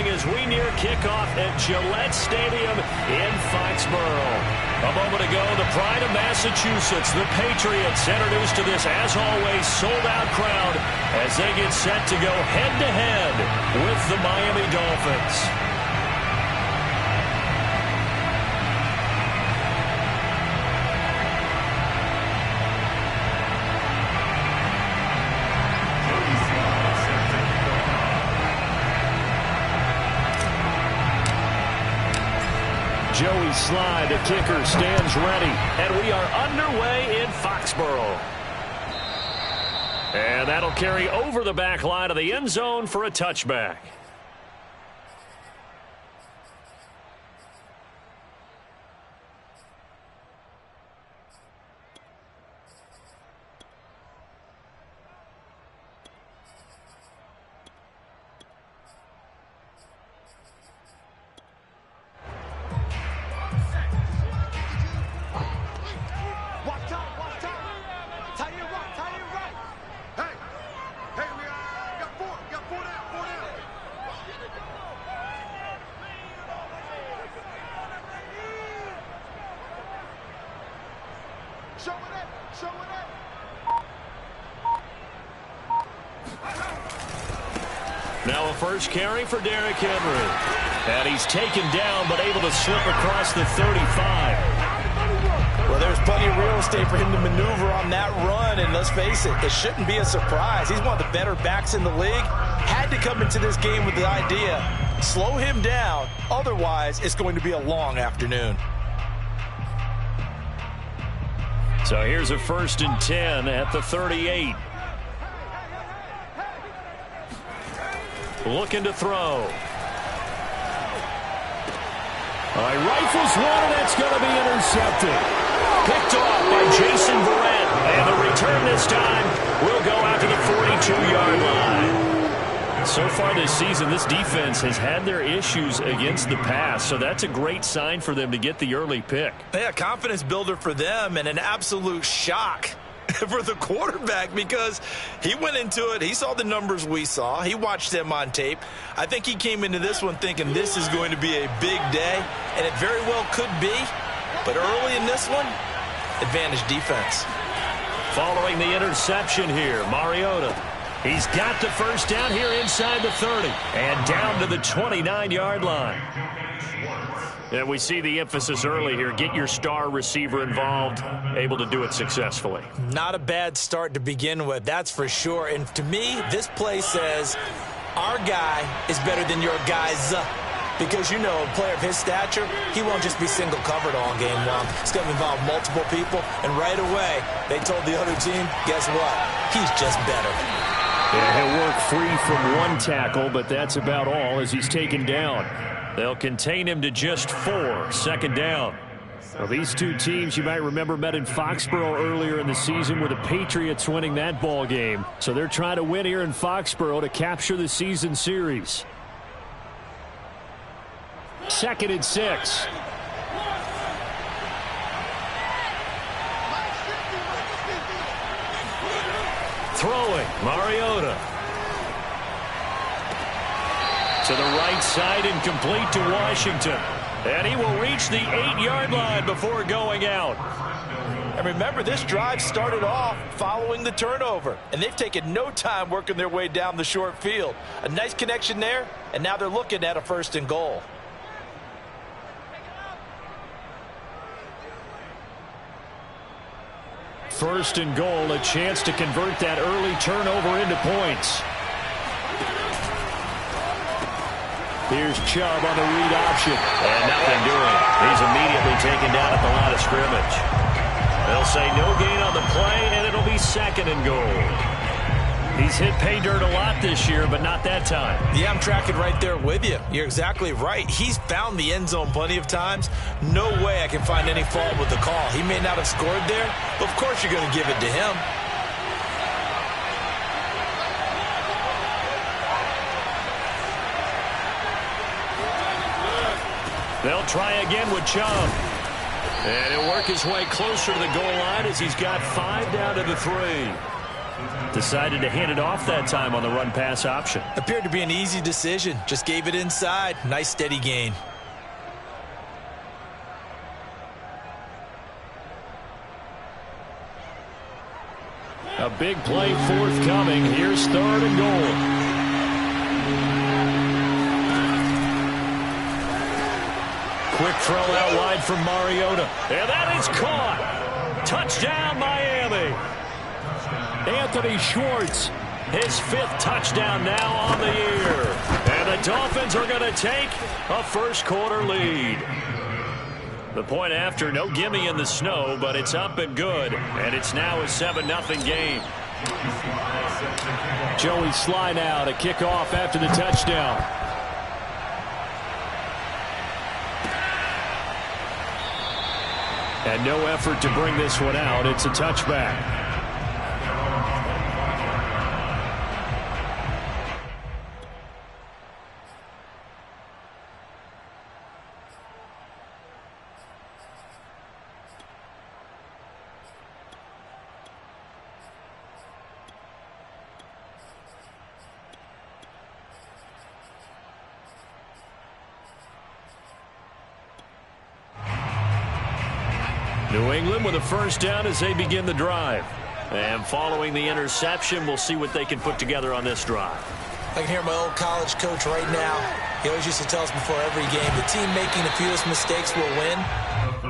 going as we near kickoff at Gillette Stadium in Foxborough. A moment ago, the pride of Massachusetts, the Patriots, introduced to this, as always, sold-out crowd as they get set to go head-to-head with the Miami Dolphins. Joey Sly, the kicker, stands ready, and we are underway in Foxborough. And that'll carry over the back line of the end zone for a touchback. Now a first carry for Derrick Henry. And he's taken down, but able to slip across the 35. Well, there's plenty of real estate for him to maneuver on that run, and let's face it, it shouldn't be a surprise. He's one of the better backs in the league. Had to come into this game with the idea, slow him down, otherwise it's going to be a long afternoon. So here's a 1st and 10 at the 38. Looking to throw. Rifles one, and that's going to be intercepted. Picked off by Jason Verrett. And the return this time will go out to the 42-yard line. So far this season, this defense has had their issues against the pass, so that's a great sign for them to get the early pick. Yeah, confidence builder for them, and an absolute shock for the quarterback, because he went into it, he saw the numbers we saw, he watched them on tape. I think he came into this one thinking this is going to be a big day, and it very well could be, but early in this one, advantage defense. Following the interception here, Mariota. He's got the first down here inside the 30 and down to the 29-yard line. And we see the emphasis early here. Get your star receiver involved, able to do it successfully. Not a bad start to begin with, that's for sure. And to me, this play says our guy is better than your guys. Because, you know, a player of his stature, he won't just be single covered all game long. It's going to involve multiple people. And right away, they told the other team, guess what? He's just better. Yeah, he'll work free from one tackle, but that's about all as he's taken down. They'll contain him to just 4, 2nd down. Well, these two teams, you might remember, met in Foxborough earlier in the season with the Patriots winning that ball game. So they're trying to win here in Foxborough to capture the season series. 2nd and 6. Throwing, Mariota. To the right side and complete to Washington. And he will reach the 8-yard line before going out. And remember, this drive started off following the turnover. And they've taken no time working their way down the short field. A nice connection there, and now they're looking at a 1st and goal. First and goal, a chance to convert that early turnover into points. Here's Chubb on the read option. And nothing doing. He's immediately taken down at the line of scrimmage. They'll say no gain on the play, and it'll be 2nd and goal. He's hit pay dirt a lot this year, but not that time. Yeah, I'm tracking right there with you. You're exactly right. He's found the end zone plenty of times. No way I can find any fault with the call. He may not have scored there, but of course you're going to give it to him. They'll try again with Chubb. And he'll work his way closer to the goal line as he's got 5 down to the 3. Decided to hand it off that time on the run-pass option. Appeared to be an easy decision. Just gave it inside. Nice steady gain. A big play forthcoming. Here's 3rd and goal. Quick throw out wide from Mariota. And that is caught. Touchdown, Miami. Anthony Schwartz, his 5th touchdown now on the year. And the Dolphins are going to take a first-quarter lead. The point after, no gimme in the snow, but it's up and good. And it's now a 7-0 game. Joey Sly now to kick off after the touchdown. And no effort to bring this one out. It's a touchback. New England with a first down as they begin the drive. And following the interception, we'll see what they can put together on this drive. I can hear my old college coach right now. He always used to tell us before every game, the team making the fewest mistakes will win.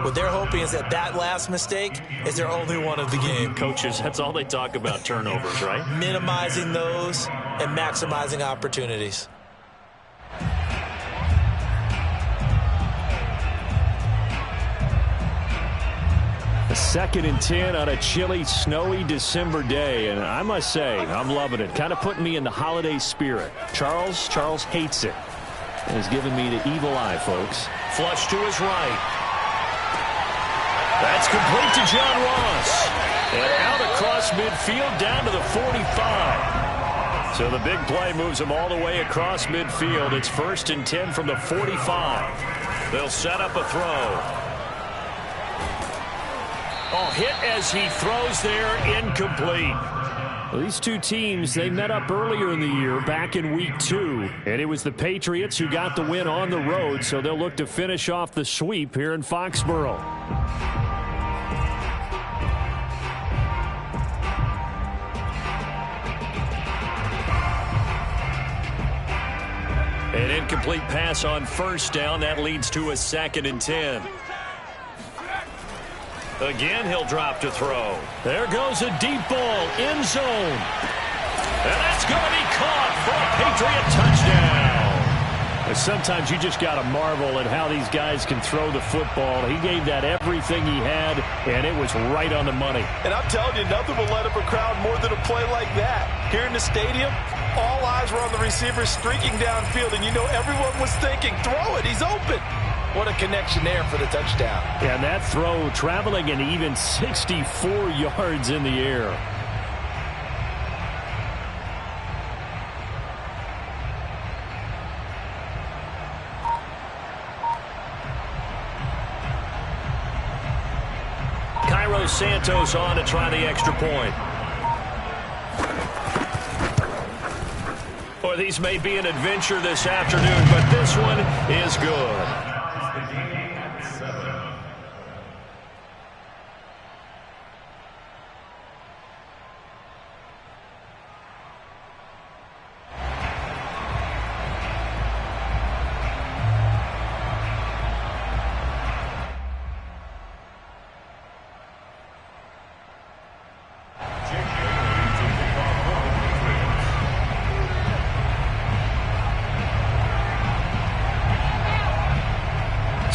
What they're hoping is that last mistake is their only one of the game. Coaches, that's all they talk about, turnovers, right? Minimizing those and maximizing opportunities. A 2nd and 10 on a chilly, snowy December day. And I must say, I'm loving it. Kind of putting me in the holiday spirit. Charles hates it. And has given me the evil eye, folks. Flush to his right. That's complete to John Ross. And out across midfield down to the 45. So the big play moves him all the way across midfield. It's 1st and 10 from the 45. They'll set up a throw. Oh, hit as he throws there, incomplete. Well, these two teams, they met up earlier in the year, back in week 2. And it was the Patriots who got the win on the road, so they'll look to finish off the sweep here in Foxborough. An incomplete pass on first down. That leads to a 2nd and 10. Again, he'll drop to throw. There goes a deep ball, end zone. And that's going to be caught for a Patriot touchdown. Sometimes you just got to marvel at how these guys can throw the football. He gave that everything he had, and it was right on the money. And I'm telling you, nothing will let up a crowd more than a play like that. Here in the stadium, all eyes were on the receiver streaking downfield, and you know everyone was thinking, throw it, he's open. What a connection there for the touchdown. And that throw traveling an even 64 yards in the air. Cairo Santos on to try the extra point. Boy, these may be an adventure this afternoon, but this one is good.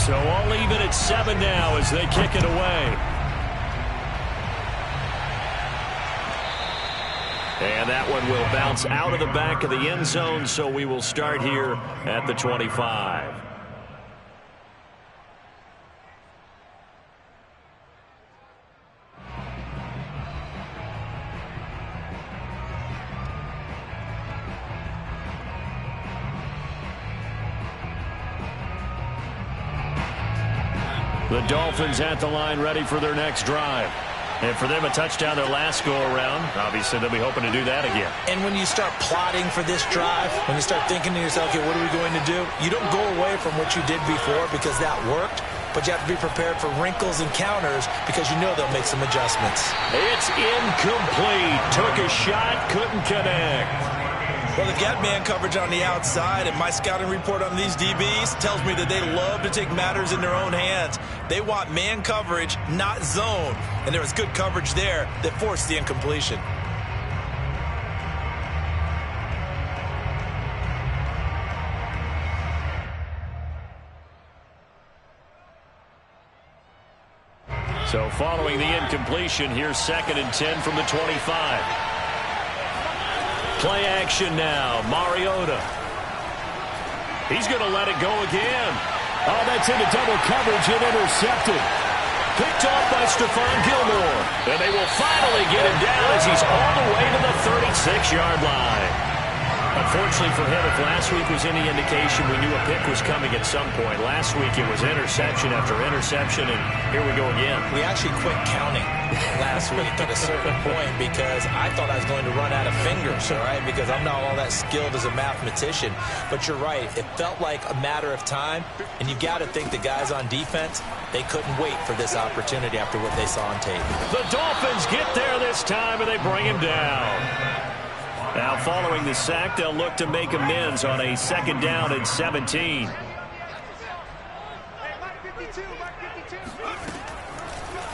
So all even at 7 now as they kick it away. And that one will bounce out of the back of the end zone, so we will start here at the 25. The Dolphins at the line ready for their next drive. And for them, a touchdown their last go-around. Obviously, they'll be hoping to do that again. And when you start plotting for this drive, when you start thinking to yourself, okay, what are we going to do? You don't go away from what you did before because that worked, but you have to be prepared for wrinkles and counters because you know they'll make some adjustments. It's incomplete. Took a shot, couldn't connect. Well, they've got man coverage on the outside, and my scouting report on these DBs tells me that they love to take matters in their own hands. They want man coverage, not zone. And there was good coverage there that forced the incompletion. So following the incompletion, here's 2nd and 10 from the 25. Play action now. Mariota. He's going to let it go again. Oh, that's into double coverage and intercepted. Picked off by Stephon Gilmore. And they will finally get him down as he's all the way to the 36-yard line. Unfortunately for him, if last week was any indication, we knew a pick was coming at some point. Last week it was interception after interception, and here we go again. We actually quit counting last week at a certain point because I thought I was going to run out of fingers, all right, because I'm not all that skilled as a mathematician. But you're right. It felt like a matter of time, and you got to think the guys on defense, they couldn't wait for this opportunity after what they saw on tape. The Dolphins get there this time, and they bring him down. Now, following the sack, they'll look to make amends on a 2nd down and 17.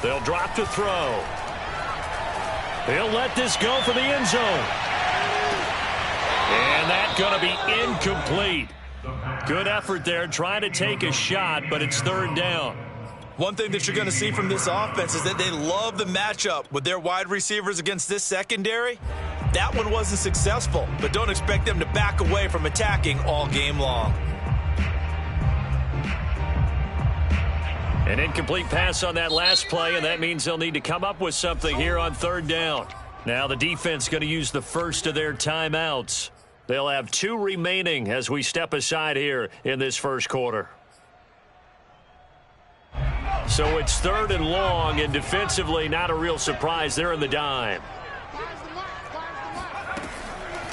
They'll drop to throw. He'll let this go for the end zone. And that's going to be incomplete. Good effort there, trying to take a shot, but it's 3rd down. One thing that you're going to see from this offense is that they love the matchup with their wide receivers against this secondary. That one wasn't successful, but don't expect them to back away from attacking all game long. An incomplete pass on that last play, and that means they'll need to come up with something here on 3rd down. Now the defense going to use the first of their timeouts. They'll have 2 remaining as we step aside here in this first quarter. So it's 3rd and long, and defensively not a real surprise. They're in the dime.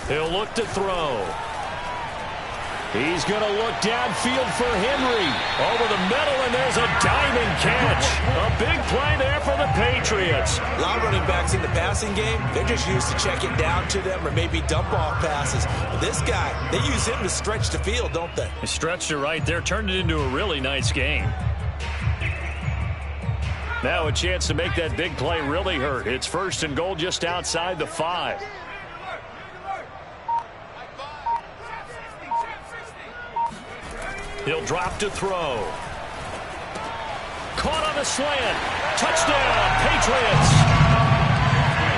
He'll look to throw. He's going to look downfield for Henry. Over the middle, and there's a diving catch. A big play there for the Patriots. A lot of running backs in the passing game, they're just used to check it down to them or maybe dump off passes. But this guy, they use him to stretch the field, don't they? They stretched it right there, turned it into a really nice game. Now a chance to make that big play really hurt. It's 1st and goal just outside the 5. He'll drop to throw. Caught on the slant. Touchdown, Patriots.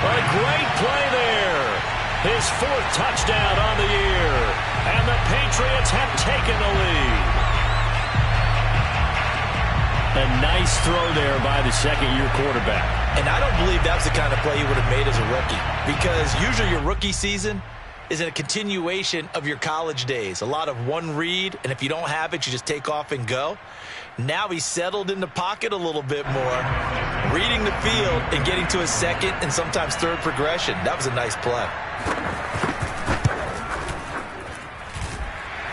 A great play there. His 4th touchdown on the year. And the Patriots have taken the lead. A nice throw there by the 2nd-year quarterback. And I don't believe that's the kind of play he would have made as a rookie. Because usually your rookie season is a continuation of your college days. A lot of one read, and if you don't have it, you just take off and go. Now he's settled in the pocket a little bit more, reading the field and getting to his 2nd and sometimes 3rd progression. That was a nice play.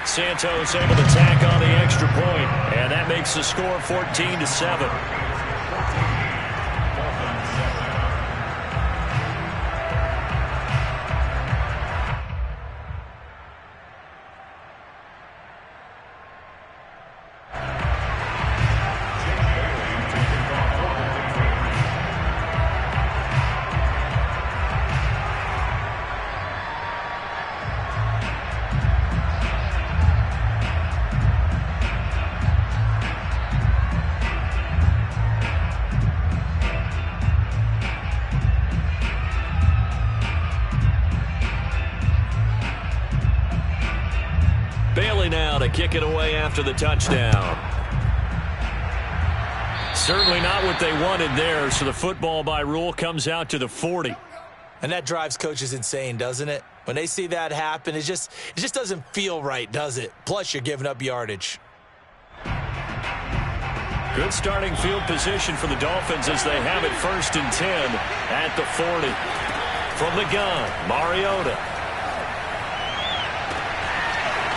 Santos able to tack on the extra point, and that makes the score 14-7. Now to kick it away after the touchdown. Certainly not what they wanted there, so the football by rule comes out to the 40. And that drives coaches insane, doesn't it? When they see that happen, it just doesn't feel right, does it? Plus, you're giving up yardage. Good starting field position for the Dolphins as they have it 1st and 10 at the 40. From the gun, Mariota.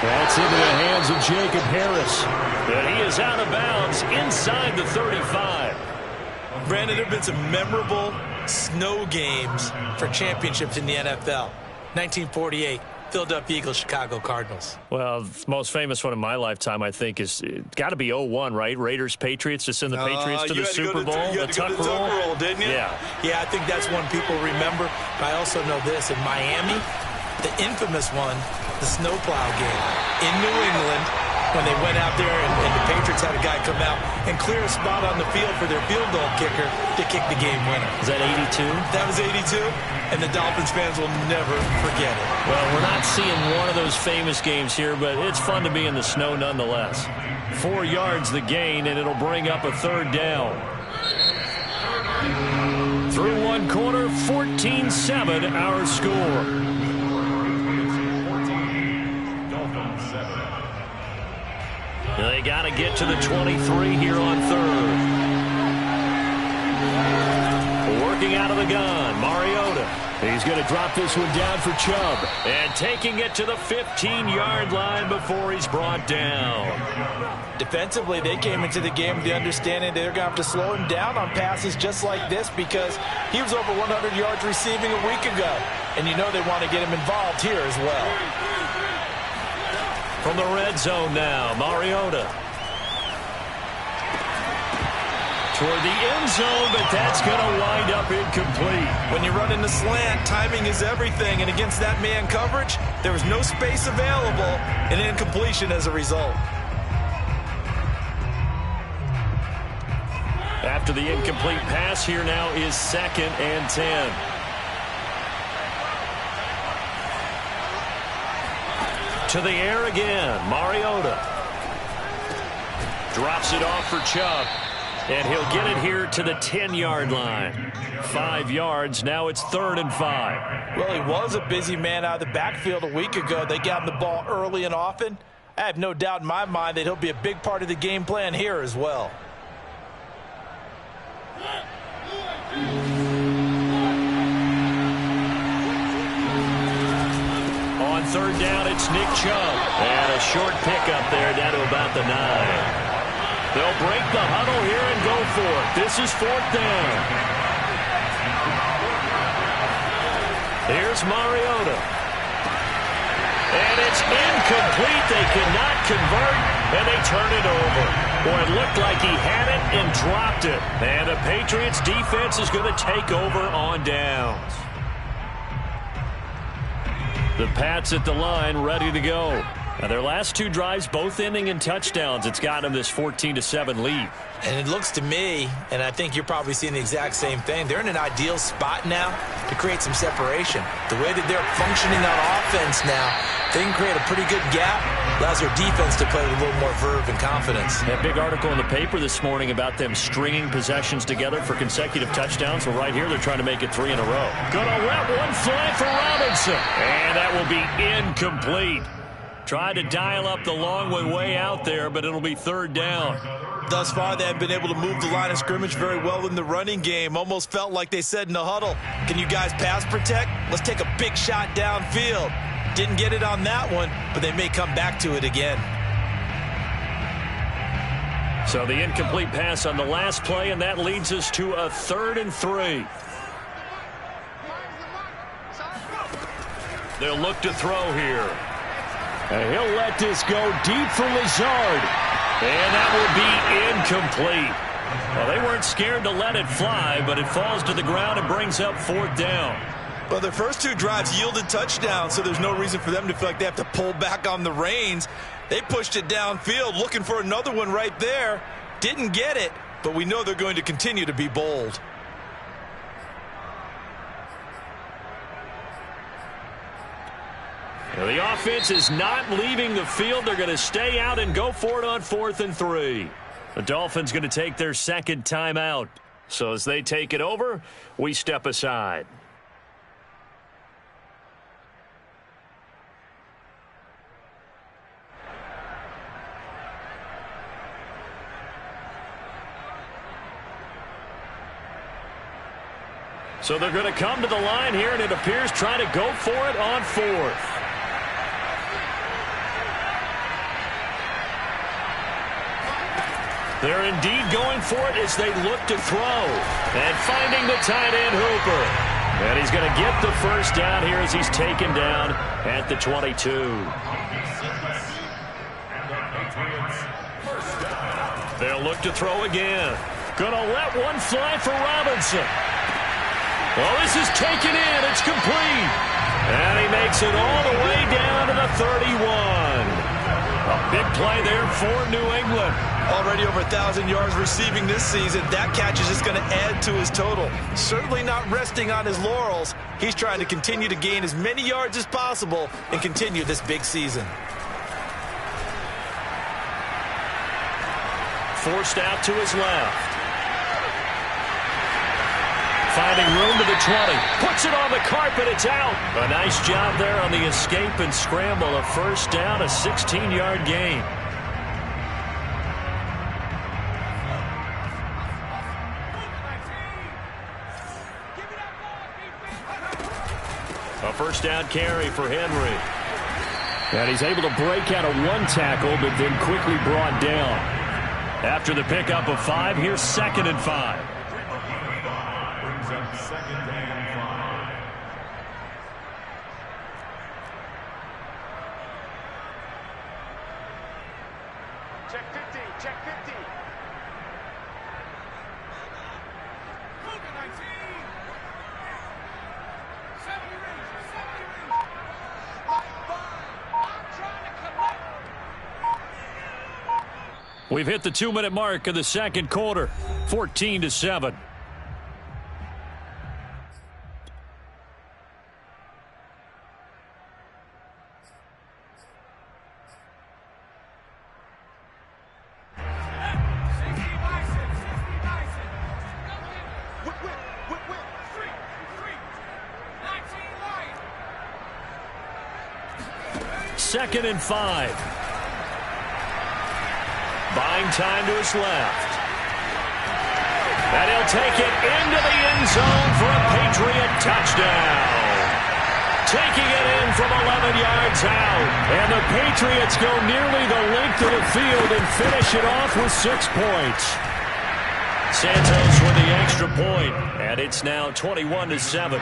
That's into the hands of Jacob Harris. And he is out of bounds inside the 35. Brandon, there have been some memorable snow games for championships in the NFL. 1948, Philadelphia Eagles, Chicago Cardinals. Well, the most famous one in my lifetime, I think, is got to be 0-1, right? Raiders, Patriots, to send the Patriots to the Super Bowl. You had to go to the Tuck roll, didn't you? Yeah, I think that's one people remember. I also know this. In Miami, the infamous one, the snowplow game in New England, when they went out there and the Patriots had a guy come out and clear a spot on the field for their field goal kicker to kick the game winner. Is that 82? That was 82, and the Dolphins fans will never forget it. Well, we're not seeing one of those famous games here, but it's fun to be in the snow nonetheless. 4 yards the gain, and it'll bring up a 3rd down. Through one quarter, 14-7 our score. They got to get to the 23 here on 3rd. Working out of the gun, Mariota. He's going to drop this one down for Chubb. And taking it to the 15-yard line before he's brought down. Defensively, they came into the game with the understanding they're going to have to slow him down on passes just like this because he was over 100 yards receiving a week ago. And you know they want to get him involved here as well. From the red zone now, Mariota. Toward the end zone, but that's going to wind up incomplete. When you run in the slant, timing is everything, and against that man coverage, there was no space available, and incompletion as a result. After the incomplete pass, here now is 2nd and 10. To the air again, Mariota. Drops it off for Chubb. And he'll get it here to the 10-yard line. 5 yards, now it's 3rd and 5. Well, he was a busy man out of the backfield a week ago. They got him the ball early and often. I have no doubt in my mind that he'll be a big part of the game plan here as well. On 3rd down, it's Nick Chubb. And a short pickup there down to about the 9. They'll break the huddle here and go for it. This is 4th down. Here's Mariota. And it's incomplete. They cannot convert, and they turn it over. Boy, it looked like he had it and dropped it. And the Patriots defense is going to take over on downs. The Pats at the line, ready to go. Now their last 2 drives, both ending in touchdowns. It's got them this 14-7 lead. And it looks to me, and I think you're probably seeing the exact same thing, they're in an ideal spot now to create some separation. The way that they're functioning on offense now, they can create a pretty good gap. Allows their defense to play with a little more verve and confidence. That big article in the paper this morning about them stringing possessions together for consecutive touchdowns. Well, right here, they're trying to make it 3 in a row. Gonna let one fly for Robinson. And that will be incomplete. Tried to dial up the long one way out there, but it'll be 3rd down. Thus far, they have been able to move the line of scrimmage very well in the running game. Almost felt like they said in the huddle, can you guys pass protect? Let's take a big shot downfield. Didn't get it on that one, but they may come back to it again. So the incomplete pass on the last play, and that leads us to a 3rd and 3. They'll look to throw here. And he'll let this go deep for Lazard. And that will be incomplete. Well, they weren't scared to let it fly, but it falls to the ground and brings up 4th down. Well, their first 2 drives yielded touchdowns, so there's no reason for them to feel like they have to pull back on the reins. They pushed it downfield, looking for another one right there. Didn't get it, but we know they're going to continue to be bold. Now, the offense is not leaving the field. They're going to stay out and go for it on 4th and 3. The Dolphins going to take their 2nd timeout. So as they take it over, we step aside. So they're going to come to the line here, and it appears trying to go for it on fourth. They're indeed going for it as they look to throw. And finding the tight end Hooper. And he's going to get the first down here as he's taken down at the 22. They'll look to throw again. Going to let one fly for Robinson. Well, this is taken in. It's complete. And he makes it all the way down to the 31. A big play there for New England. Already over 1,000 yards receiving this season. That catch is just going to add to his total. Certainly not resting on his laurels. He's trying to continue to gain as many yards as possible and continue this big season. Forced out to his left. Finding room to the 20. Puts it on the carpet. It's out. A nice job there on the escape and scramble. A first down, a 16-yard gain. A first down carry for Henry. And he's able to break out of one tackle, but then quickly brought down. After the pickup of 5, here's 2nd and 5. Check 50, check 50. We've hit the 2-minute mark of the second quarter. 14-7. Second and 5. Buying time to his left. And he'll take it into the end zone for a Patriot touchdown. Taking it in from 11 yards out. And the Patriots go nearly the length of the field and finish it off with 6 points. Santos with the extra point, and it's now 21-7.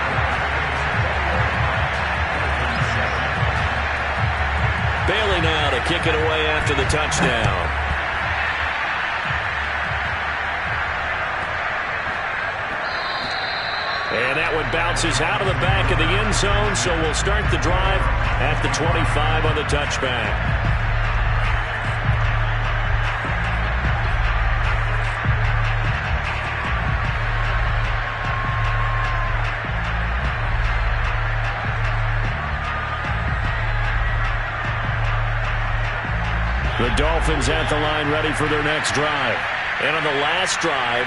Bailey now to kick it away after the touchdown. And that one bounces out of the back of the end zone, so we'll start the drive at the 25 on the touchback. The Dolphins at the line ready for their next drive. And on the last drive,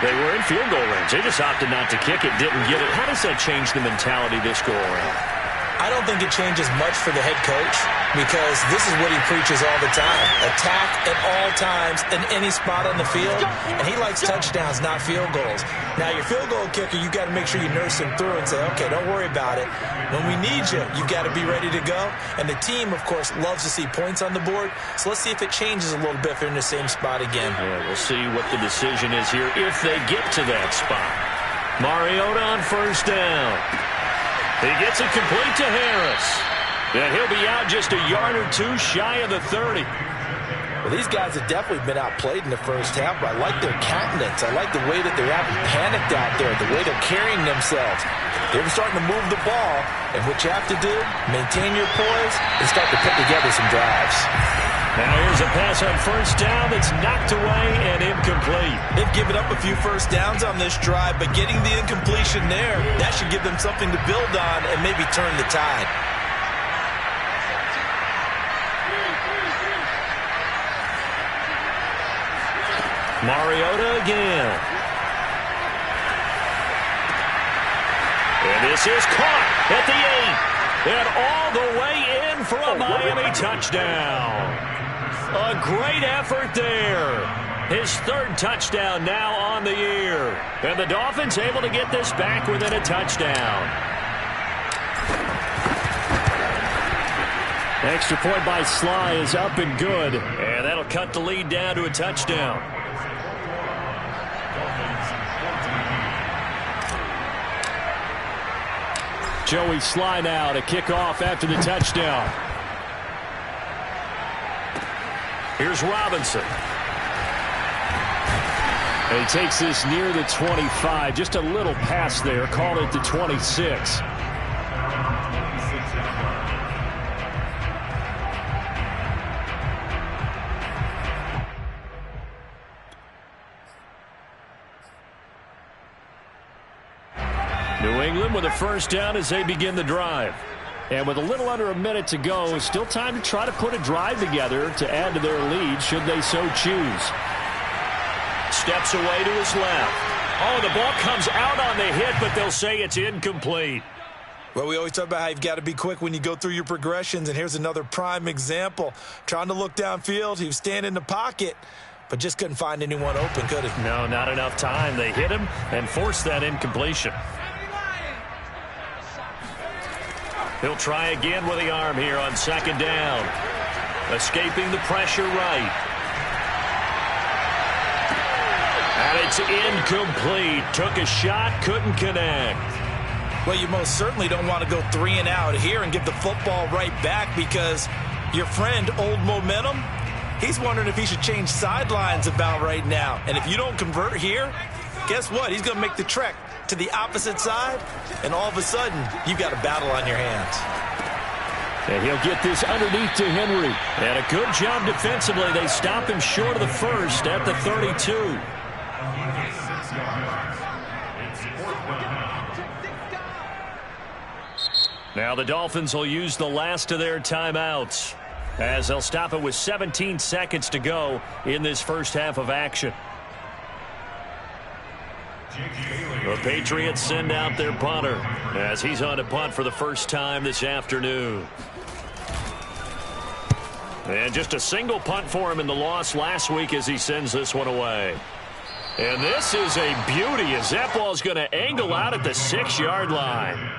they were in field goal range. They just opted not to kick it, didn't get it. How does that change the mentality this go around? I don't think it changes much for the head coach because this is what he preaches all the time. Attack at all times in any spot on the field, and he likes touchdowns, not field goals. Now, your field goal kicker, you got to make sure you nurse him through and say, okay, don't worry about it. When we need you, you got to be ready to go. And the team, of course, loves to see points on the board, so let's see if it changes a little bit if they're in the same spot again. Yeah, we'll see what the decision is here if they get to that spot. Mariota on first down. He gets it complete to Harris. And he'll be out just a yard or two shy of the 30. Well, these guys have definitely been outplayed in the first half, but I like their countenance. I like the way that they haven't panicked out there, the way they're carrying themselves. They're starting to move the ball, and what you have to do, maintain your poise and start to put together some drives. Now here's a pass on first down that's knocked away and incomplete. They've given up a few first downs on this drive, but getting the incompletion there, that should give them something to build on and maybe turn the tide. Mariota again. And this is caught at the 8. And all the way in for a Miami touchdown. A great effort there. His third touchdown now on the year. And the Dolphins able to get this back within a touchdown. Extra point by Sly is up and good. And that'll cut the lead down to a touchdown. Joey Sly now to kick off after the touchdown. Here's Robinson. And he takes this near the 25. Just a little pass there. Called it the 26. New England with a first down as they begin the drive. And with a little under a minute to go, still time to try to put a drive together to add to their lead should they so choose. Steps away to his left. Oh, the ball comes out on the hit, but they'll say it's incomplete. Well, we always talk about how you've got to be quick when you go through your progressions, and here's another prime example. Trying to look downfield, he was standing in the pocket, but just couldn't find anyone open, could he? No, not enough time. They hit him and forced that incompletion. He'll try again with the arm here on second down. Escaping the pressure right. And it's incomplete. Took a shot, couldn't connect. Well, you most certainly don't want to go 3 and out here and give the football right back because your friend, Old Momentum, he's wondering if he should change sidelines about right now. And if you don't convert here, guess what? He's going to make the trek to the opposite side, and all of a sudden, you've got a battle on your hands. And he'll get this underneath to Henry. And a good job defensively. They stop him short of the first at the 32. Now the Dolphins will use the last of their timeouts as they'll stop it with 17 seconds to go in this first half of action. The Patriots send out their punter as he's on to punt for the first time this afternoon. And just a single punt for him in the loss last week as he sends this one away. And this is a beauty as that ball's going to angle out at the 6-yard line.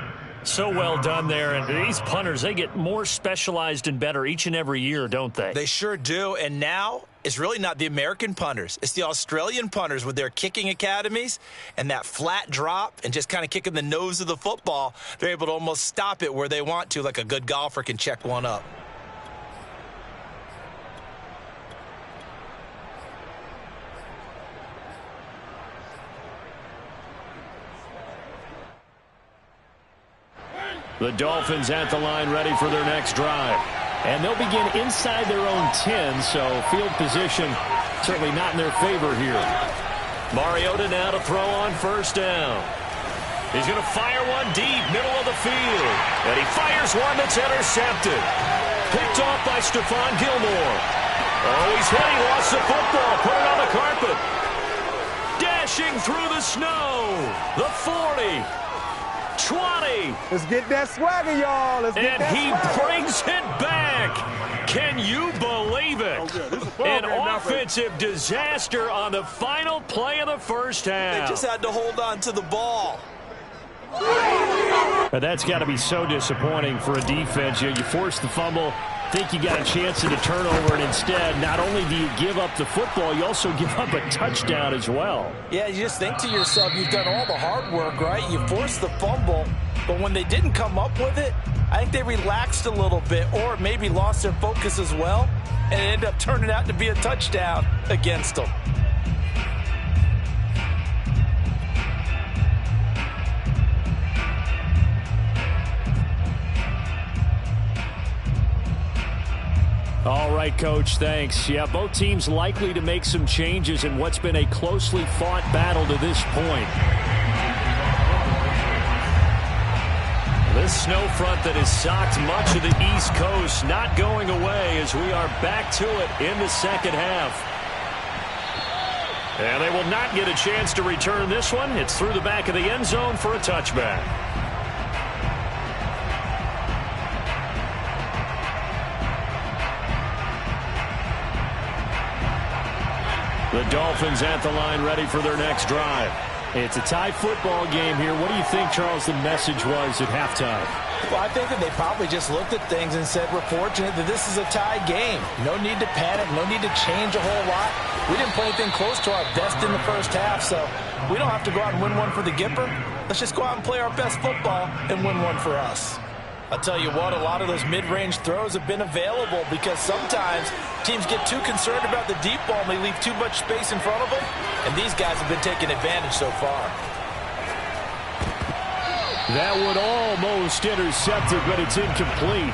So well done there. And these punters, they get more specialized and better each and every year, don't they? They sure do. And now it's really not the American punters. It's the Australian punters with their kicking academies and that flat drop and just kind of kicking the nose of the football. They're able to almost stop it where they want to, like a good golfer can check one up. The Dolphins at the line ready for their next drive. And they'll begin inside their own 10, so field position certainly not in their favor here. Mariota now to throw on first down. He's going to fire one deep, middle of the field. And he fires one that's intercepted. Picked off by Stephon Gilmore. Oh, he's hit. He lost the football. Put it on the carpet. Dashing through the snow. The 40. 20. Let's get that swagger, y'all. Let's get that swagger. And he brings it back. Can you believe it? An offensive disaster on the final play of the first half. They just had to hold on to the ball. But that's got to be so disappointing for a defense. You force the fumble, think you got a chance at a turnover, and instead, not only do you give up the football, you also give up a touchdown as well. Yeah, you just think to yourself, you've done all the hard work, right? You forced the fumble, but when they didn't come up with it, I think they relaxed a little bit or maybe lost their focus as well, and it ended up turning out to be a touchdown against them. All right, Coach, thanks. Yeah, both teams likely to make some changes in what's been a closely fought battle to this point. This snow front that has socked much of the East Coast not going away as we are back to it in the second half. And they will not get a chance to return this one. It's through the back of the end zone for a touchback. The Dolphins at the line ready for their next drive. It's a tie football game here. What do you think, Charles, the message was at halftime? Well, I think that they probably just looked at things and said, we're fortunate that this is a tie game. No need to panic. No need to change a whole lot. We didn't play anything close to our best in the first half, so we don't have to go out and win one for the Gipper. Let's just go out and play our best football and win one for us. I'll tell you what, a lot of those mid-range throws have been available because sometimes teams get too concerned about the deep ball and they leave too much space in front of them, and these guys have been taking advantage so far. That would almost intercept it, but it's incomplete.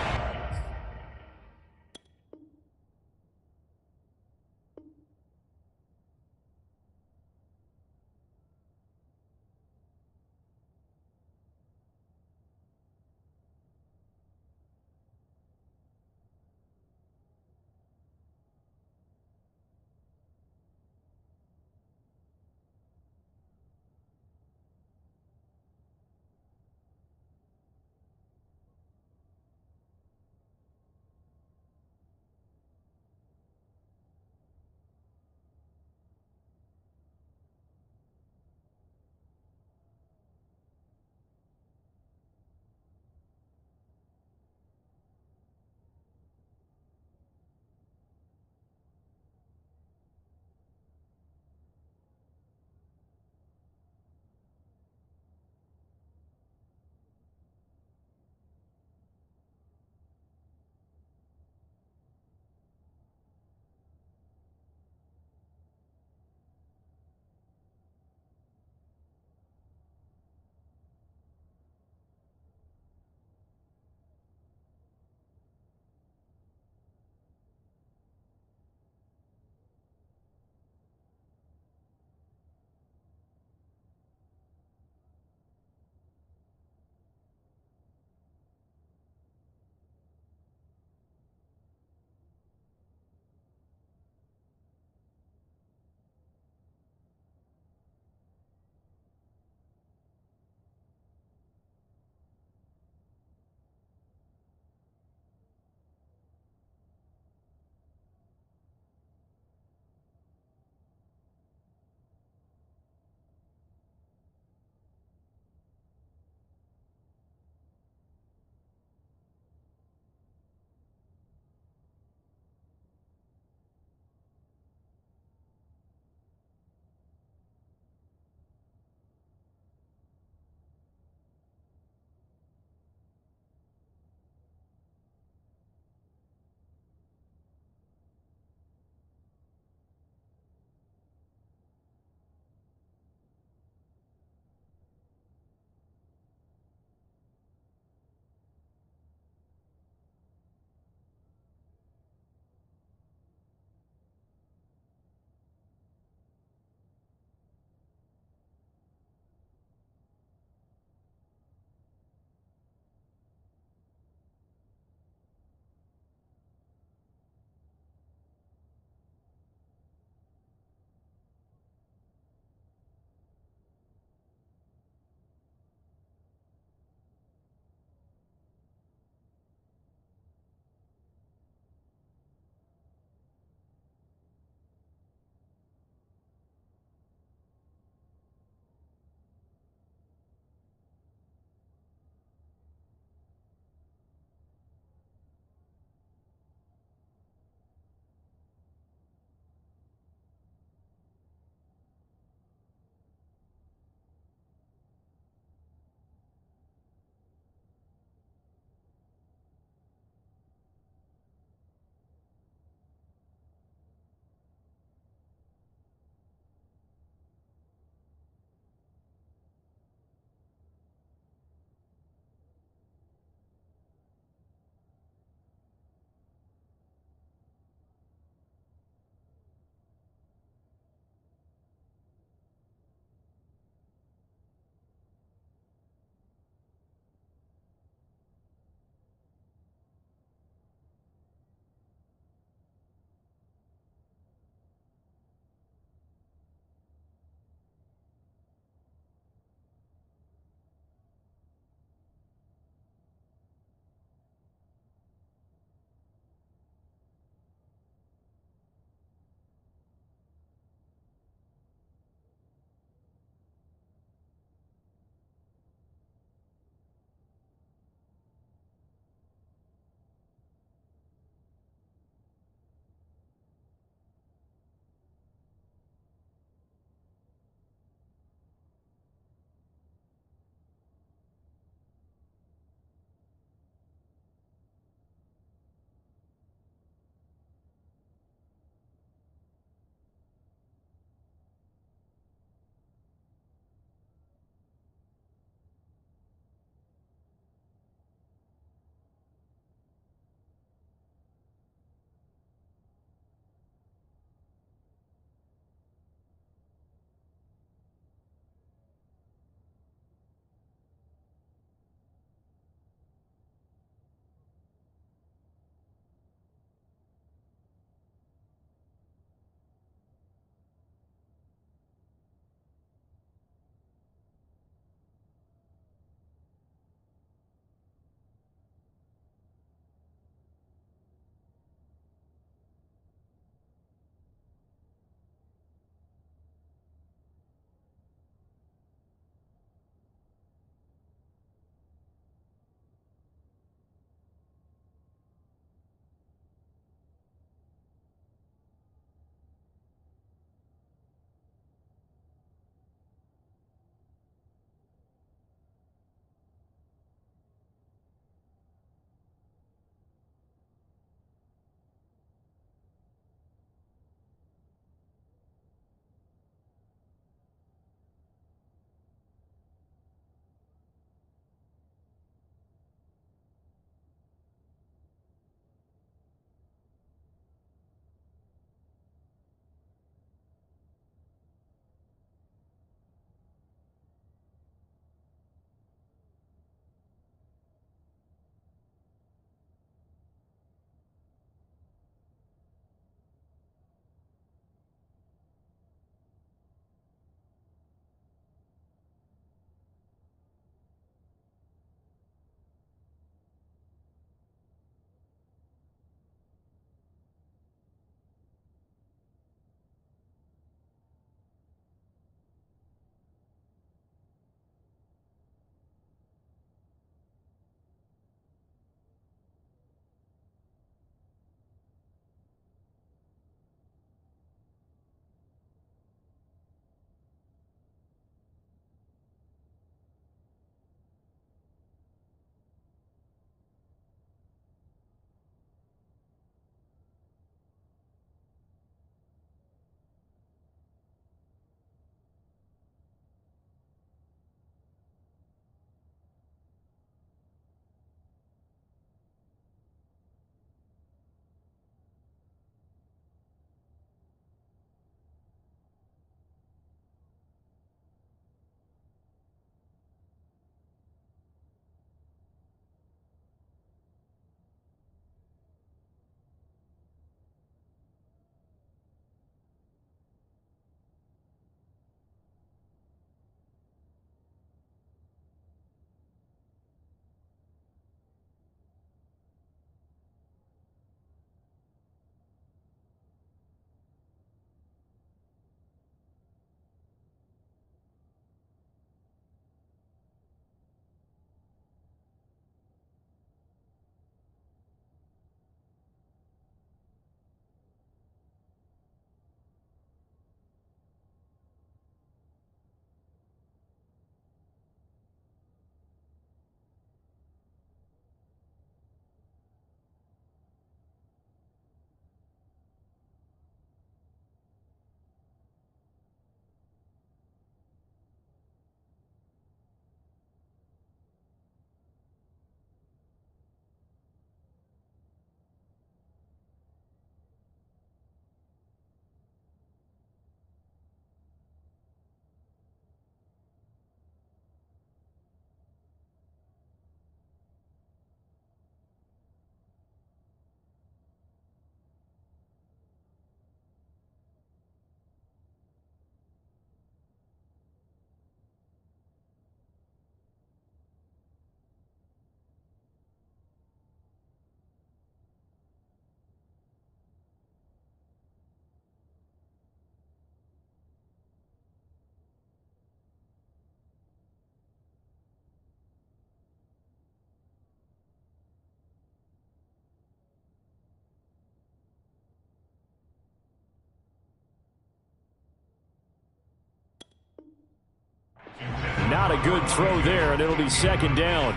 not a good throw there, and it'll be second down.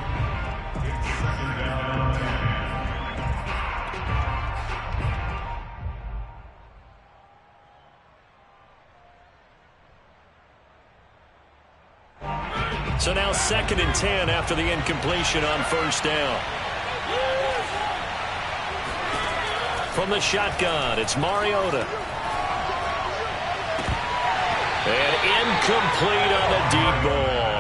So now 2nd and 10 after the incompletion on first down. From the shotgun, it's Mariota. And incomplete on the deep ball.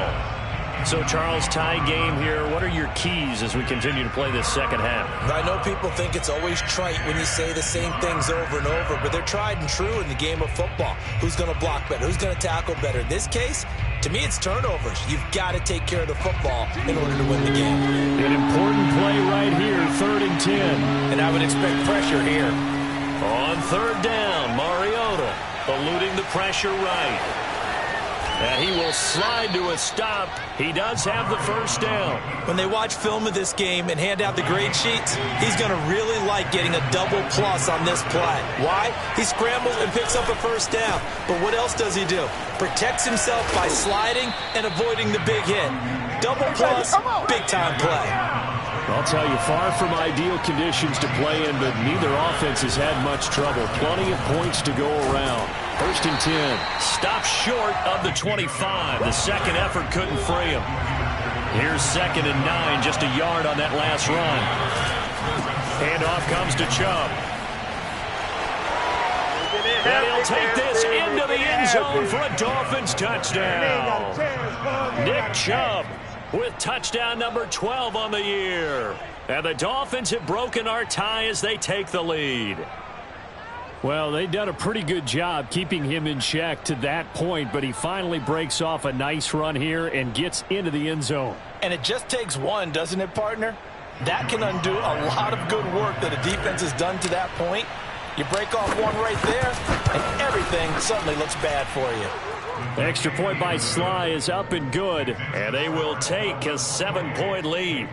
So, Charles, tie game here. What are your keys as we continue to play this second half? I know people think it's always trite when you say the same things over and over, but they're tried and true in the game of football. Who's going to block better? Who's going to tackle better? In this case, to me, it's turnovers. You've got to take care of the football in order to win the game. An important play right here, 3rd and 10. And I would expect pressure here. On 3rd down, Mariota eluding the pressure right. And he will slide to a stop. He does have the first down. When they watch film of this game and hand out the grade sheets, he's going to really like getting a double plus on this play. Why? He scrambles and picks up a first down. But what else does he do? Protects himself by sliding and avoiding the big hit. Double plus, big-time play. I'll tell you, far from ideal conditions to play in, but neither offense has had much trouble. Plenty of points to go around. 1st and 10. Stopped short of the 25. The second effort couldn't free him. Here's 2nd and 9, just a yard on that last run. Handoff comes to Chubb. And he'll take this into the end zone for a Dolphins touchdown. Nick Chubb with touchdown number 12 on the year. And the Dolphins have broken our tie as they take the lead. Well, they've done a pretty good job keeping him in check to that point, but he finally breaks off a nice run here and gets into the end zone. And it just takes one, doesn't it, partner? That can undo a lot of good work that a defense has done to that point. You break off one right there, and everything suddenly looks bad for you. Extra point by Sly is up and good, and they will take a 7-point lead.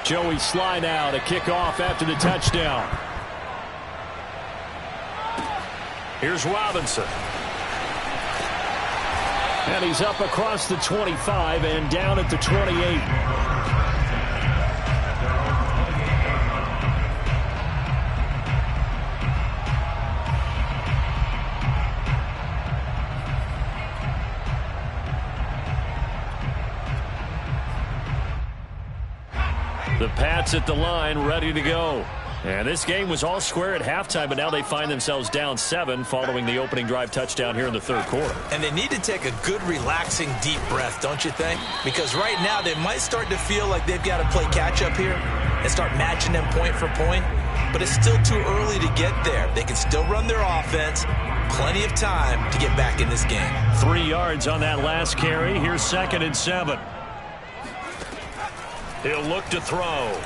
Joey Sly now to kick off after the touchdown. Here's Robinson. And he's up across the 25 and down at the 28. The Pats at the line, ready to go. And this game was all square at halftime, but now they find themselves down 7 following the opening drive touchdown here in the 3rd quarter. And they need to take a good, relaxing, deep breath, don't you think? Because right now they might start to feel like they've got to play catch-up here and start matching them point for point. But it's still too early to get there. They can still run their offense. Plenty of time to get back in this game. 3 yards on that last carry. Here's 2nd and 7. He'll look to throw.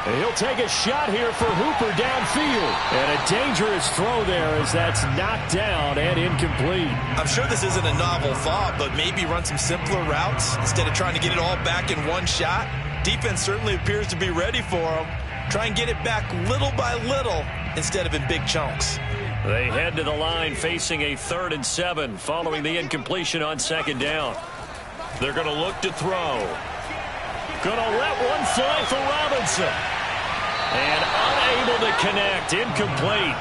And he'll take a shot here for Hooper downfield. And a dangerous throw there as that's knocked down and incomplete. I'm sure this isn't a novel thought, but maybe run some simpler routes instead of trying to get it all back in one shot. Defense certainly appears to be ready for him. Try and get it back little by little instead of in big chunks. They head to the line facing a 3rd and 7 following the incompletion on 2nd down. They're going to look to throw. Going to let one fly for Robinson. And unable to connect. Incomplete.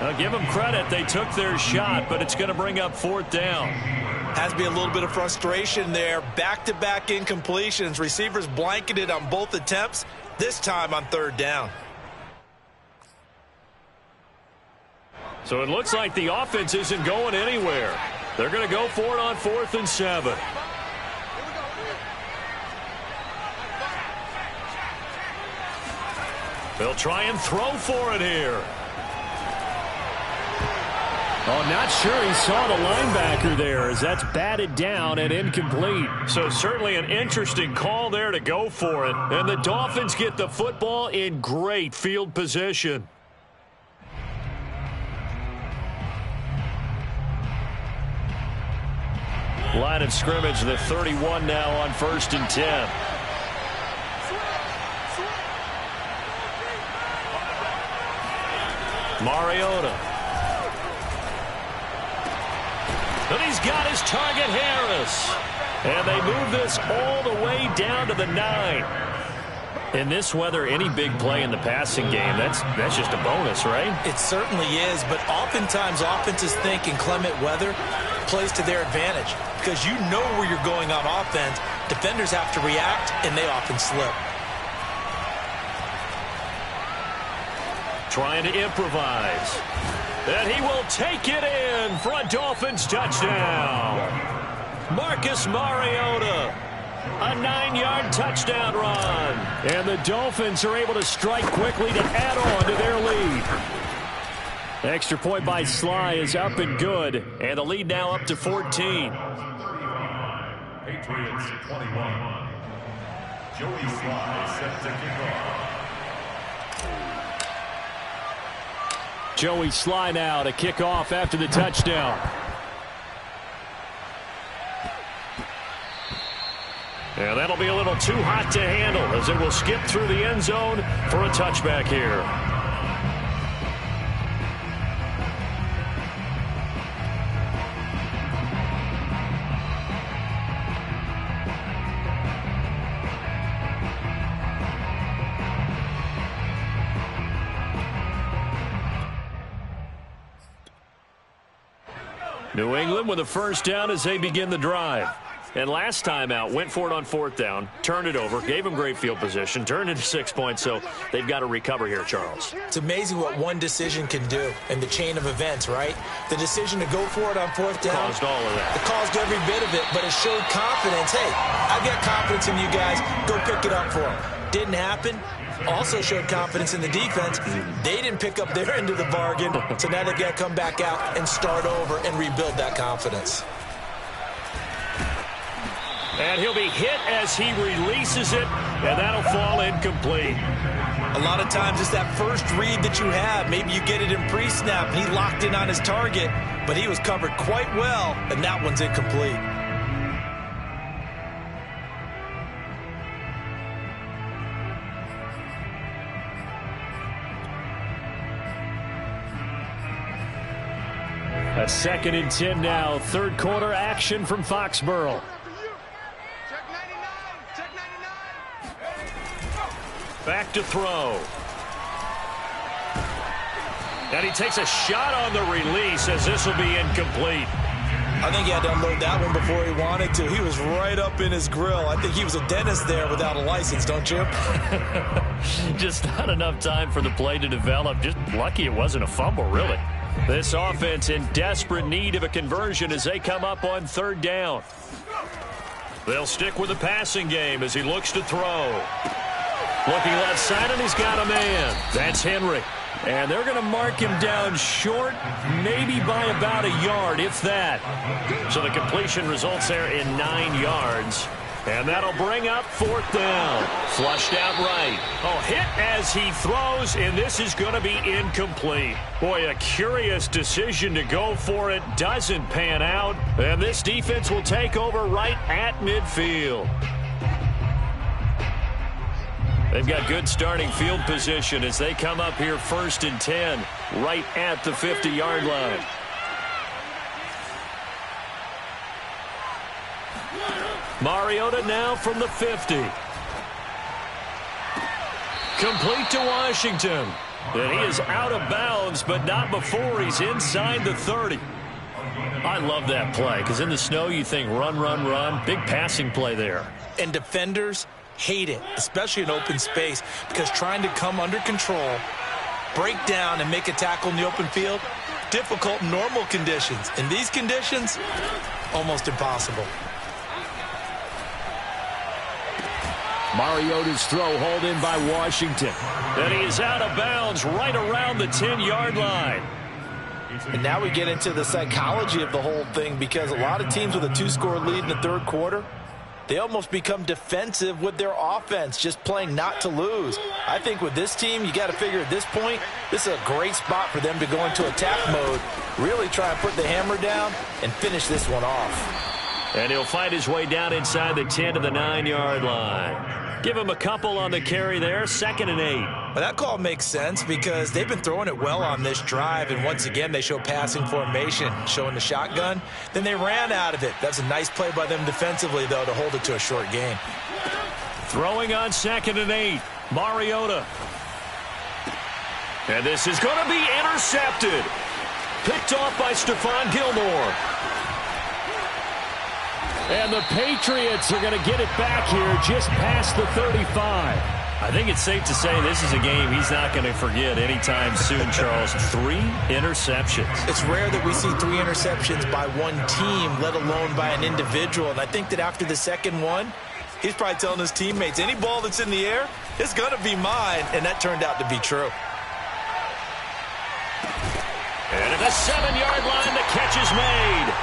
I'll give them credit. They took their shot, but it's going to bring up 4th down. Has to be a little bit of frustration there. Back-to-back incompletions. Receivers blanketed on both attempts, this time on 3rd down. So it looks like the offense isn't going anywhere. They're going to go for it on 4th and 7. They'll try and throw for it here. Oh, not sure he saw the linebacker there as that's batted down and incomplete. So certainly an interesting call there to go for it. And the Dolphins get the football in great field position. Line of scrimmage, the 31 now on 1st and 10. Mariota. And he's got his target, Harris. And they move this all the way down to the 9. In this weather, any big play in the passing game, that's just a bonus, right? It certainly is, but oftentimes offenses think inclement weather plays to their advantage because you know where you're going on offense. Defenders have to react, and they often slip. Trying to improvise. And he will take it in for a Dolphins touchdown. Marcus Mariota. A 9-yard touchdown run. And the Dolphins are able to strike quickly to add on to their lead. Extra point by Sly is up and good. And the lead now up to 14. Patriots 21. Joey Sly set to kick off. Joey Sly now to kick off after the touchdown. And that'll be a little too hot to handle as it will skip through the end zone for a touchback here. New England with a first down as they begin the drive. And last time out, went for it on 4th down, turned it over, gave them great field position, turned into 6 points, so they've got to recover here, Charles. It's amazing what one decision can do in the chain of events, right? The decision to go for it on 4th down. Caused all of that. It caused every bit of it, but it showed confidence. Hey, I've got confidence in you guys. Go pick it up for them. Didn't happen. Also showed confidence in the defense. They didn't pick up their end of the bargain, so now they've got to come back out and start over and rebuild that confidence. And he'll be hit as he releases it, and that'll fall incomplete. A lot of times it's that first read that you have. Maybe you get it in pre-snap, and he locked in on his target, but he was covered quite well, and that one's incomplete. A 2nd and 10 now. 3rd quarter action from Foxborough. Back to throw. And he takes a shot on the release as this will be incomplete. I think he had to unload that one before he wanted to. He was right up in his grill. I think he was a dentist there without a license, don't you? Just not enough time for the play to develop. Just lucky it wasn't a fumble, really. This offense in desperate need of a conversion as they come up on 3rd down. They'll stick with the passing game as he looks to throw. Looking left side, and he's got a man. That's Henry. And they're going to mark him down short, maybe by about a yard, if that. So the completion results there in 9 yards. And that'll bring up 4th down. Flushed out right. Oh, hit as he throws, and this is going to be incomplete. Boy, a curious decision to go for it. Doesn't pan out. And this defense will take over right at midfield. They've got good starting field position as they come up here 1st and 10, right at the 50-yard line. Mariota now from the 50. Complete to Washington. And he is out of bounds, but not before he's inside the 30. I love that play because in the snow you think run, run, run. Big passing play there. And defenders hate it, especially in open space, because trying to come under control, break down, and make a tackle in the open field, difficult in normal conditions. In these conditions, almost impossible. Mariota's throw hauled in by Washington. And he is out of bounds right around the 10-yard line. And now we get into the psychology of the whole thing, because a lot of teams with a 2-score lead in the 3rd quarter, they almost become defensive with their offense, just playing not to lose. I think with this team, you got to figure at this point, this is a great spot for them to go into attack mode, really try and put the hammer down and finish this one off. And he'll fight his way down inside the 10 to the 9-yard line. Give him a couple on the carry there, 2nd and 8. Well, that call makes sense because they've been throwing it well on this drive, and once again they show passing formation, showing the shotgun. Then they ran out of it. That's a nice play by them defensively, though, to hold it to a short gain. Throwing on 2nd and 8, Mariota. And this is going to be intercepted. Picked off by Stephon Gilmore. And the Patriots are going to get it back here just past the 35. I think it's safe to say this is a game he's not going to forget anytime soon, Charles. 3 interceptions. It's rare that we see 3 interceptions by one team, let alone by an individual. And I think that after the second one, he's probably telling his teammates, any ball that's in the air is going to be mine. And that turned out to be true. And at the 7-yard line, the catch is made.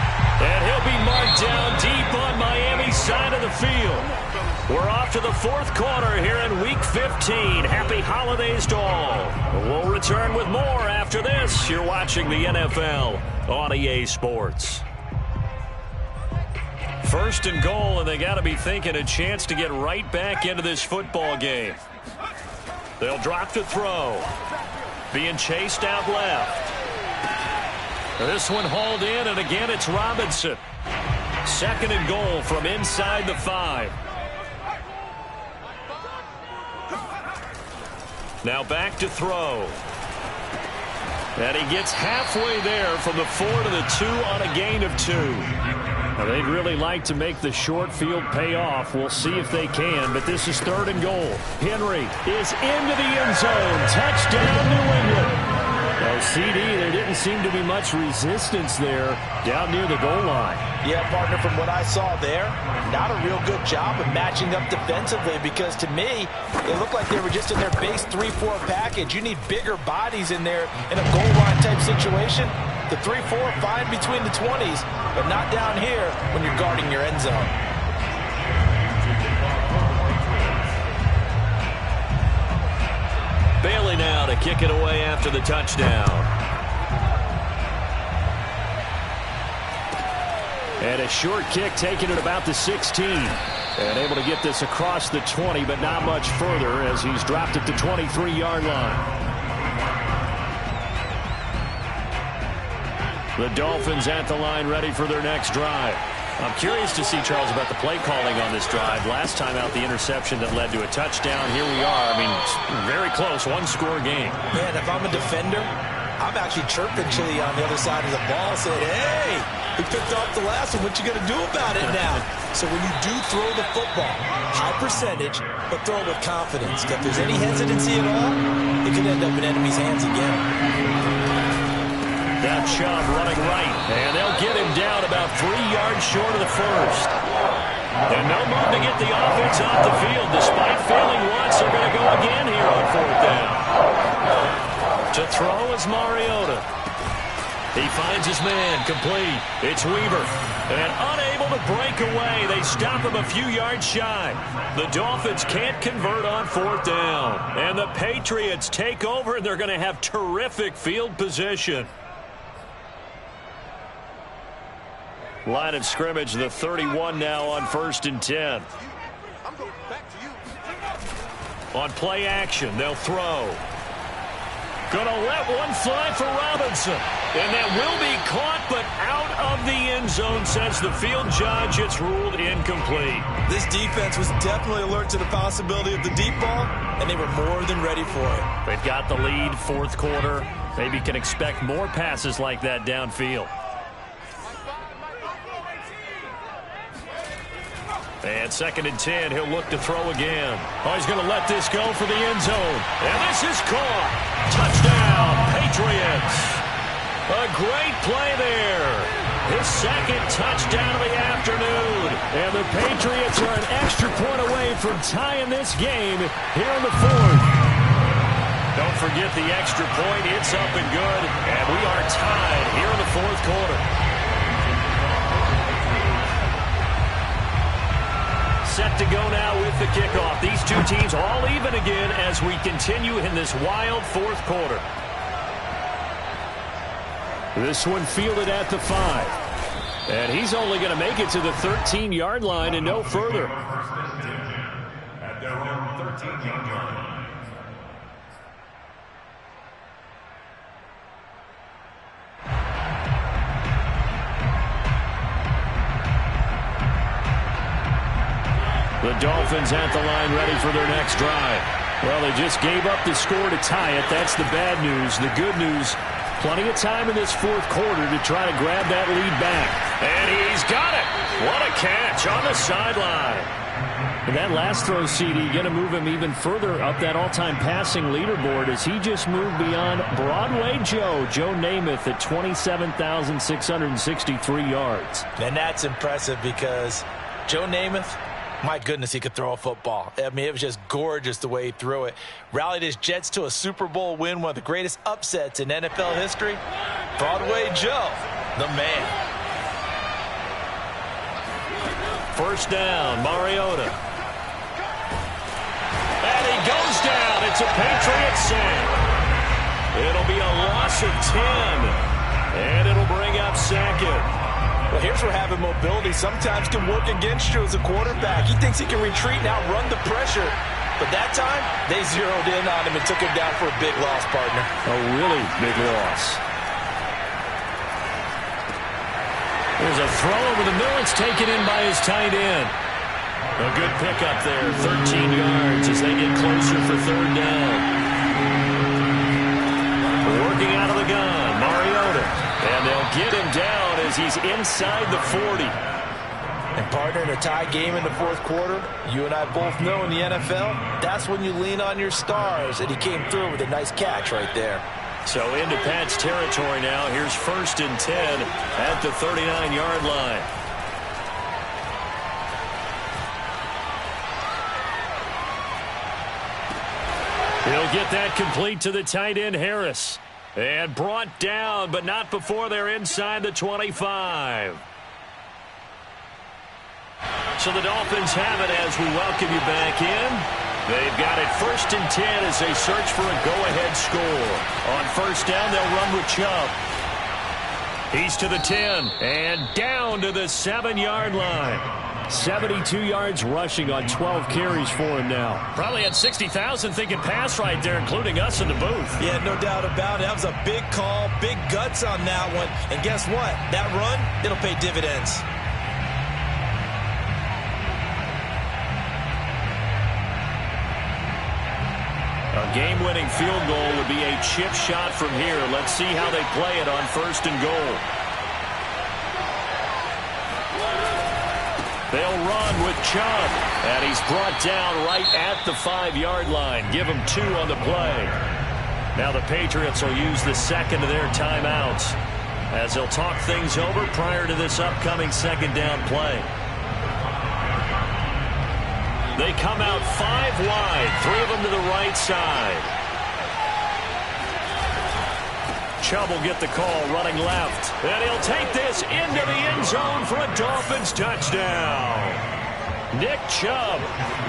And he'll be marked down deep on Miami's side of the field. We're off to the 4th quarter here in Week 15. Happy holidays to all. We'll return with more after this. You're watching the NFL on EA Sports. 1st and goal, and they got to be thinking a chance to get right back into this football game. They'll drop to throw. Being chased out left. This one hauled in, and again it's Robinson. 2nd and goal from inside the 5. Now back to throw. And he gets halfway there from the 4 to the 2 on a gain of 2. Now they'd really like to make the short field pay off. We'll see if they can, but this is 3rd and goal. Henry is into the end zone. Touchdown, New England. Well, CD, there didn't seem to be much resistance there down near the goal line. Yeah, partner, from what I saw there, not a real good job of matching up defensively because to me, it looked like they were just in their base 3-4 package. You need bigger bodies in there in a goal line type situation. The 3-4 fine between the 20s, but not down here when you're guarding your end zone. Bailey now to kick it away after the touchdown. And a short kick taken at about the 16. And able to get this across the 20, but not much further as he's dropped at the 23-yard line. The Dolphins at the line ready for their next drive. I'm curious to see, Charles, about the play calling on this drive. Last time out, the interception that led to a touchdown. Here we are. I mean, very close, 1-score game. Man, if I'm a defender, I'm actually chirping Chili on the other side of the ball, saying, hey, we picked off the last one. What you going to do about it now? So when you do throw the football, high percentage, but throw it with confidence. If there's any hesitancy at all, it could end up in enemy's hands again. That Chubb running right, and they'll get him down about 3 yards short of the first. And no move to get the offense off the field. Despite failing once, they're going to go again here on 4th down. To throw is Mariota. He finds his man, complete. It's Weaver. And unable to break away, they stop him a few yards shy. The Dolphins can't convert on 4th down. And the Patriots take over, and they're going to have terrific field position. Line of scrimmage, the 31 now on 1st and 10. On play action, they'll throw. Gonna let one fly for Robinson. And that will be caught, but out of the end zone, says the field judge. It's ruled incomplete. This defense was definitely alert to the possibility of the deep ball, and they were more than ready for it. They've got the lead, 4th quarter. Maybe can expect more passes like that downfield. And 2nd and 10, he'll look to throw again. Oh, he's going to let this go for the end zone. And this is caught. Touchdown, Patriots. A great play there. His 2nd touchdown of the afternoon. And the Patriots are an extra point away from tying this game here in the 4th. Don't forget the extra point. It's up and good. And we are tied here in the 4th quarter. Set to go now with the kickoff. These two teams all even again as we continue in this wild 4th quarter. This one fielded at the 5. And he's only going to make it to the 13-yard line and no further. At their own 13-yard line. The Dolphins at the line ready for their next drive. Well, they just gave up the score to tie it. That's the bad news. The good news, plenty of time in this fourth quarter to try to grab that lead back. And he's got it. What a catch on the sideline. And that last throw, CD, going to move him even further up that all-time passing leaderboard as he just moved beyond Broadway Joe Namath at 27,663 yards. And that's impressive because Joe Namath, my goodness, he could throw a football. I mean, it was just gorgeous the way he threw it. Rallied his Jets to a Super Bowl win, one of the greatest upsets in NFL history. Broadway Joe, the man. First down, Mariota. And he goes down. It's a Patriots sack. It'll be a loss of 10. And it'll bring up second. Well, here's where having mobility sometimes can work against you as a quarterback. He thinks he can retreat and outrun the pressure. But that time, they zeroed in on him and took him down for a big loss, partner. A really big loss. There's a throw over the middle. It's taken in by his tight end. A good pickup there, 13 yards as they get closer for third down. Working out of the gun, Mariota. And they'll get him down as he's inside the 40. And partner, in a tie game in the fourth quarter, you and I both know in the NFL, that's when you lean on your stars. And he came through with a nice catch right there. So into Pat's territory now. Here's 1st and 10 at the 39-yard line. He'll get that complete to the tight end, Harris. And brought down, but not before they're inside the 25. So the Dolphins have it as we welcome you back in. They've got it 1st and 10 as they search for a go-ahead score. On first down, they'll run with Chubb. He's to the 10 and down to the 7-yard line. 72 yards rushing on 12 carries for him now. Probably had 60,000 thinking pass right there, including us in the booth. Yeah, no doubt about it. That was a big call, big guts on that one. And guess what? That run, it'll pay dividends. A game-winning field goal would be a chip shot from here. Let's see how they play it on 1st and goal. They'll run with Chubb, and he's brought down right at the 5-yard line. Give him 2 on the play. Now the Patriots will use the second of their timeouts as they'll talk things over prior to this upcoming second down play. They come out 5 wide, 3 of them to the right side. Chubb will get the call running left. And he'll take this into the end zone for a Dolphins touchdown. Nick Chubb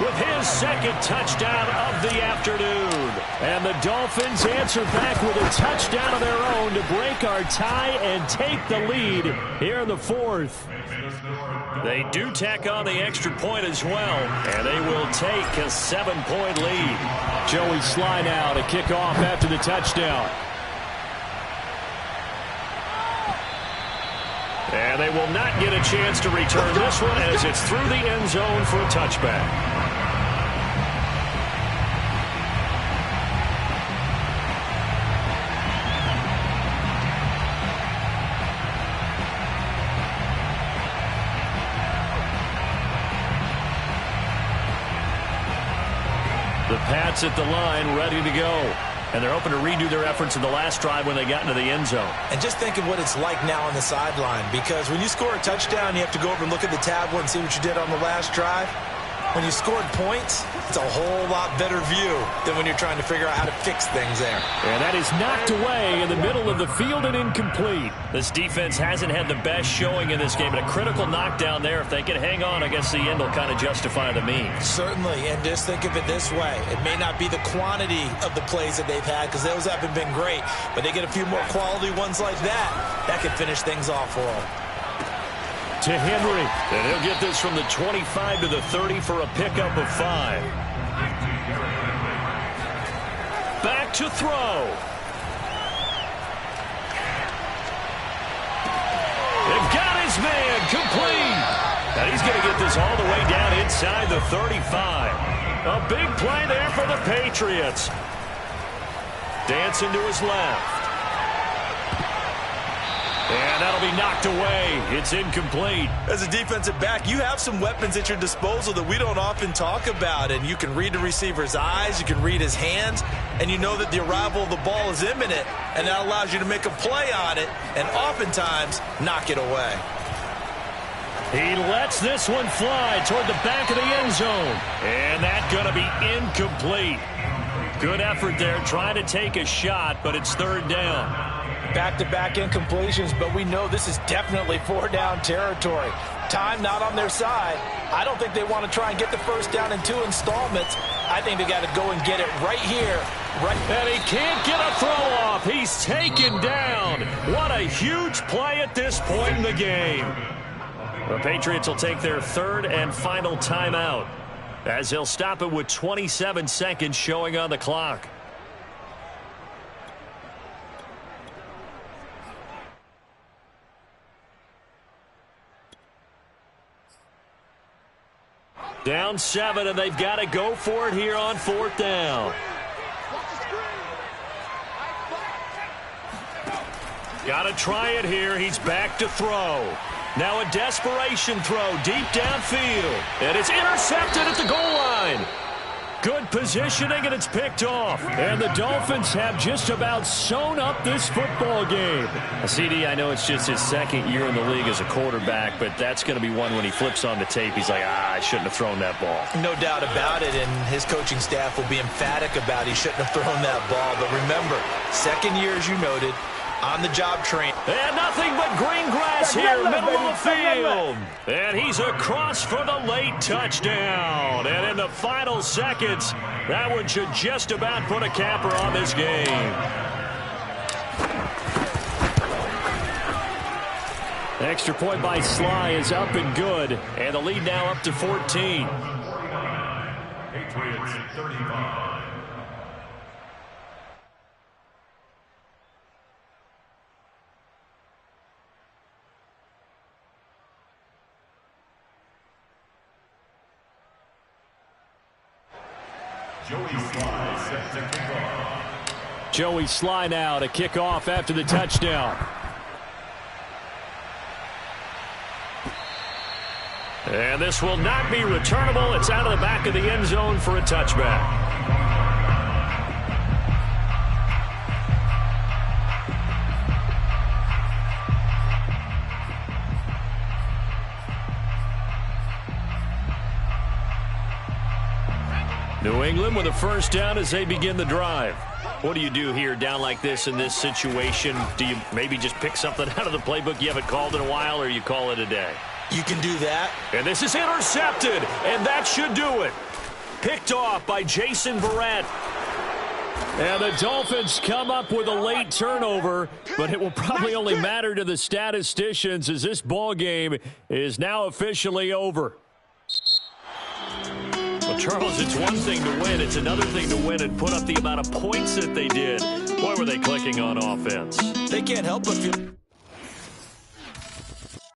with his second touchdown of the afternoon. And the Dolphins answer back with a touchdown of their own to break our tie and take the lead here in the fourth. They do tack on the extra point as well, and they will take a 7-point lead. Joey Sly now to kick off after the touchdown. And they will not get a chance to return this one as it's through the end zone for a touchback. The Pats at the line ready to go. And they're hoping to redo their efforts in the last drive when they got into the end zone. And just think of what it's like now on the sideline, because when you score a touchdown, you have to go over and look at the tablet and see what you did on the last drive. When you scored points, it's a whole lot better view than when you're trying to figure out how to fix things there. And that is knocked away in the middle of the field and incomplete. This defense hasn't had the best showing in this game, but a critical knockdown there. If they can hang on, I guess the end will kind of justify the means. Certainly, and just think of it this way. It may not be the quantity of the plays that they've had, because those haven't been great, but they get a few more quality ones like that. That could finish things off for them. to Henry. And he'll get this from the 25 to the 30 for a pickup of 5. Back to throw. And got his man complete. And he's going to get this all the way down inside the 35. A big play there for the Patriots. Dancing to his left. And that'll be knocked away. It's incomplete. As a defensive back, you have some weapons at your disposal that we don't often talk about. And you can read the receiver's eyes, you can read his hands, and you know that the arrival of the ball is imminent. And that allows you to make a play on it and oftentimes knock it away. He lets this one fly toward the back of the end zone. And that's going to be incomplete. Good effort there trying to take a shot, but it's 3rd down. Back-to-back incompletions, but we know this is definitely 4-down territory. Time not on their side. I don't think they want to try and get the first down in 2 installments. I think they got to go and get it right here. And he can't get a throw off. He's taken down. What a huge play at this point in the game. The Patriots will take their 3rd and final timeout, as they'll stop it with 27 seconds showing on the clock. Down 7, and they've got to go for it here on 4th down. Got to try it here. He's back to throw. Now a desperation throw deep downfield. And it's intercepted at the goal line. Good positioning, and it's picked off. And the Dolphins have just about sewn up this football game. CD, I know it's just his 2nd year in the league as a quarterback, but that's going to be one when he flips on the tape. He's like, I shouldn't have thrown that ball. No doubt about it, and his coaching staff will be emphatic about he shouldn't have thrown that ball. But remember, 2nd year, as you noted, on the job train. And nothing but green grass here, middle of the field. And he's across for the late touchdown. And in the final seconds, that one should just about put a capper on this game. Extra point by Sly is up and good. And the lead now up to 14. Patriots 35. Joey Sly now to kick off after the touchdown. And this will not be returnable. It's out of the back of the end zone for a touchback. New England with a 1st down as they begin the drive. What do you do here down like this in this situation? Do you maybe just pick something out of the playbook you haven't called in a while, or you call it a day? You can do that. And this is intercepted, and that should do it. Picked off by Jason Verrett. And the Dolphins come up with a late turnover, but it will probably only matter to the statisticians as this ball game is now officially over. Well, Charles, it's one thing to win. It's another thing to win and put up the amount of points that they did. Boy, were they clicking on offense. They can't help but feel